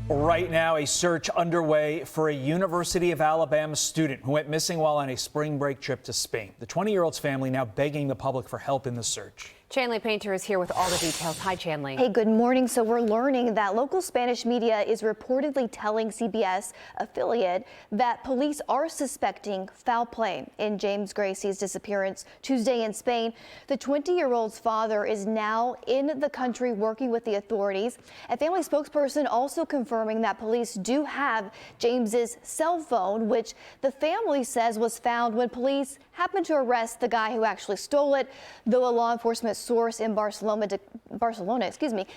Right now, a search underway for a University of Alabama student who went missing while on a spring break trip to Spain. The 20-year-old's family now begging the public for help in the search. Chanley Painter is here with all the details. Hi, Chanley. Hey, good morning. So we're learning that local Spanish media is reportedly telling CBS affiliate that police are suspecting foul play in James Gracey's disappearance Tuesday in Spain. The 20-year-old's father is now in the country working with the authorities. A family spokesperson also confirming that police do have James's cell phone, which the family says was found when police happened to arrest the guy who actually stole it, though a law enforcement source in Barcelona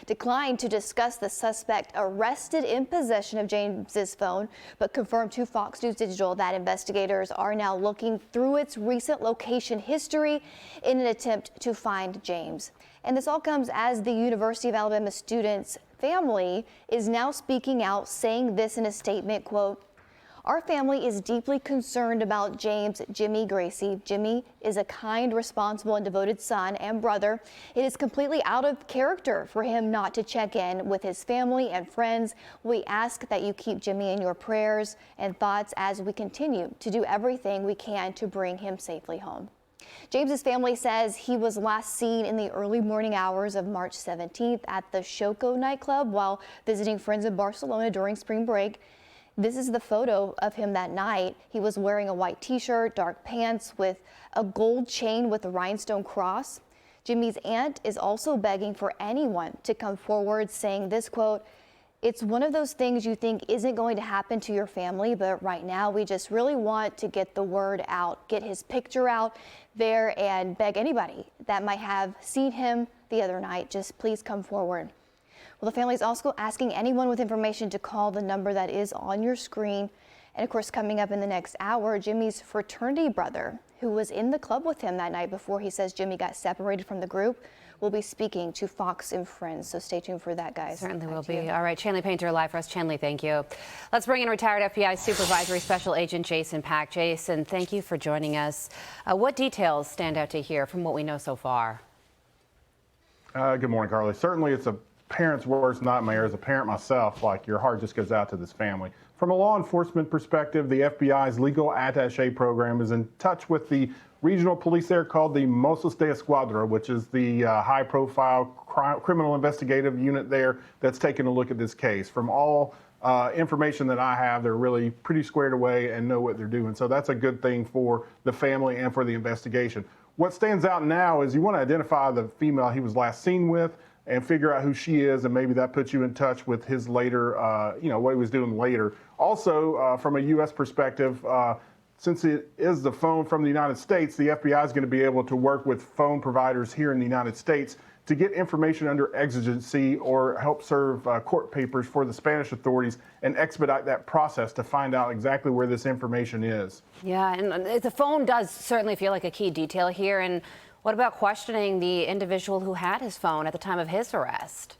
declined to discuss the suspect arrested in possession of James's phone, but confirmed to Fox News Digital that investigators are now looking through its recent location history in an attempt to find James. And this all comes as the University of Alabama student's family is now speaking out, saying this in a statement, quote, "Our family is deeply concerned about James Jimmy Gracey. Jimmy is a kind, responsible, and devoted son and brother. It is completely out of character for him not to check in with his family and friends. We ask that you keep Jimmy in your prayers and thoughts as we continue to do everything we can to bring him safely home." James's family says he was last seen in the early morning hours of March 17th at the Choco nightclub while visiting friends in Barcelona during spring break. This is the photo of him that night. He was wearing a white t-shirt, dark pants with a gold chain with a rhinestone cross. Jimmy's aunt is also begging for anyone to come forward, saying this, quote, "It's one of those things you think isn't going to happen to your family, but right now we just really want to get the word out, get his picture out there, and beg anybody that might have seen him the other night, just please come forward." Well, the family is also asking anyone with information to call the number that is on your screen. And of course, coming up in the next hour, Jimmy's fraternity brother, who was in the club with him that night before he says Jimmy got separated from the group, will be speaking to Fox and Friends. So stay tuned for that, guys. Certainly will be. All right, Chanley Painter live for us. Chanley, thank you. Let's bring in retired FBI Supervisory Special Agent Jason Pack. Jason, thank you for joining us. What details stand out to hear from what we know so far? Good morning, Carly. Certainly it's a parent's worst nightmare. As a parent myself, like, your heart just goes out to this family. From a law enforcement perspective, the FBI's legal attaché program is in touch with the regional police there called the Mossos de Esquadra, which is the high-profile criminal investigative unit there that's taking a look at this case. From all information that I have, they're really pretty squared away and know what they're doing. So that's a good thing for the family and for the investigation. What stands out now is you want to identify the female he was last seen with and figure out who she is, and maybe that puts you in touch with his later, what he was doing later. Also, from a U.S. perspective, since it is the phone from the United States, the FBI is going to be able to work with phone providers here in the United States to get information under exigency or help serve court papers for the Spanish authorities and expedite that process to find out exactly where this information is. Yeah, and the phone does certainly feel like a key detail here. And what about questioning the individual who had his phone at the time of his arrest?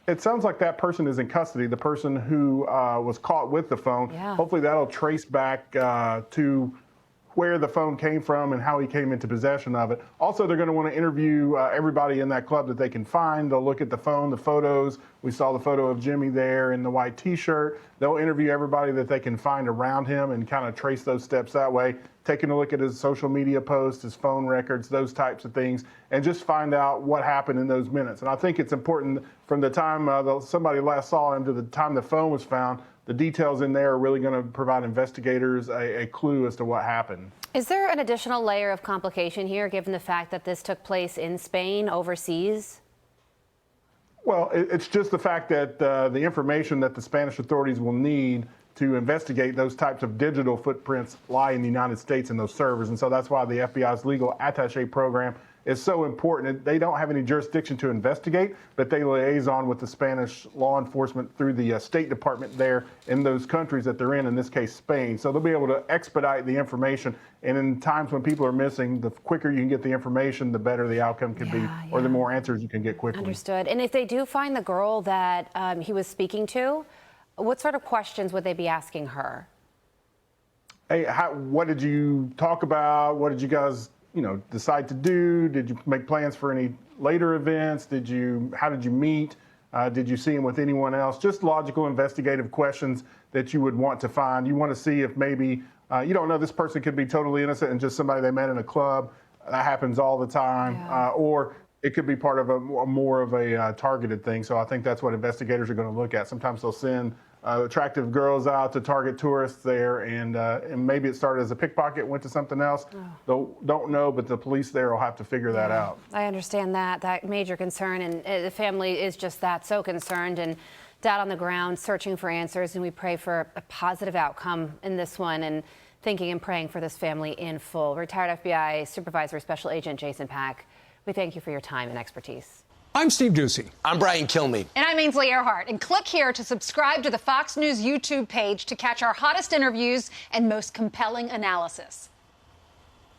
It sounds like that person is in custody, the person who was caught with the phone. Yeah. Hopefully that'll trace back to where the phone came from and how he came into possession of it. Also, they're going to want to interview everybody in that club that they can find. They'll look at the phone, the photos. We saw the photo of Jimmy there in the white t-shirt. They'll interview everybody that they can find around him and kind of trace those steps that way, taking a look at his social media posts, his phone records, those types of things, and just find out what happened in those minutes. And I think it's important from the time somebody last saw him to the time the phone was found, the details in there are really going to provide investigators a clue as to what happened. Is there an additional layer of complication here, given the fact that this took place in Spain, overseas? Well, it's just the fact that the information that the Spanish authorities will need to investigate those types of digital footprints lie in the United States in those servers. And so that's why the FBI's legal attaché program is so important. They don't have any jurisdiction to investigate, but they liaison with the Spanish law enforcement through the State Department there in those countries that they're in this case, Spain. So they'll be able to expedite the information. And in times when people are missing, the quicker you can get the information, the better the outcome can be, or the more answers you can get quickly. Understood. And if they do find the girl that he was speaking to, what sort of questions would they be asking her? Hey, what did you talk about? What did you guys decide to do? Did you make plans for any later events? How did you meet? Did you see him with anyone else? Just logical investigative questions that you would want to find. You want to see if maybe, you don't know, this person could be totally innocent and just somebody they met in a club. That happens all the time. Yeah. Or it could be part of a more of a targeted thing. So I think that's what investigators are going to look at. Sometimes they'll send attractive girls out to target tourists there, and maybe it started as a pickpocket, went to something else. Don't know, but the police there will have to figure that out. I understand that major concern, and the family is just that, so concerned and down on the ground searching for answers, and we pray for a positive outcome in this one, and thinking and praying for this family in full. Retired FBI Supervisor Special Agent Jason Pack, we thank you for your time and expertise. I'm Steve Ducey. I'm Brian Kilmeade. And I'm Ainsley Earhart. And click here to subscribe to the Fox News YouTube page to catch our hottest interviews and most compelling analysis.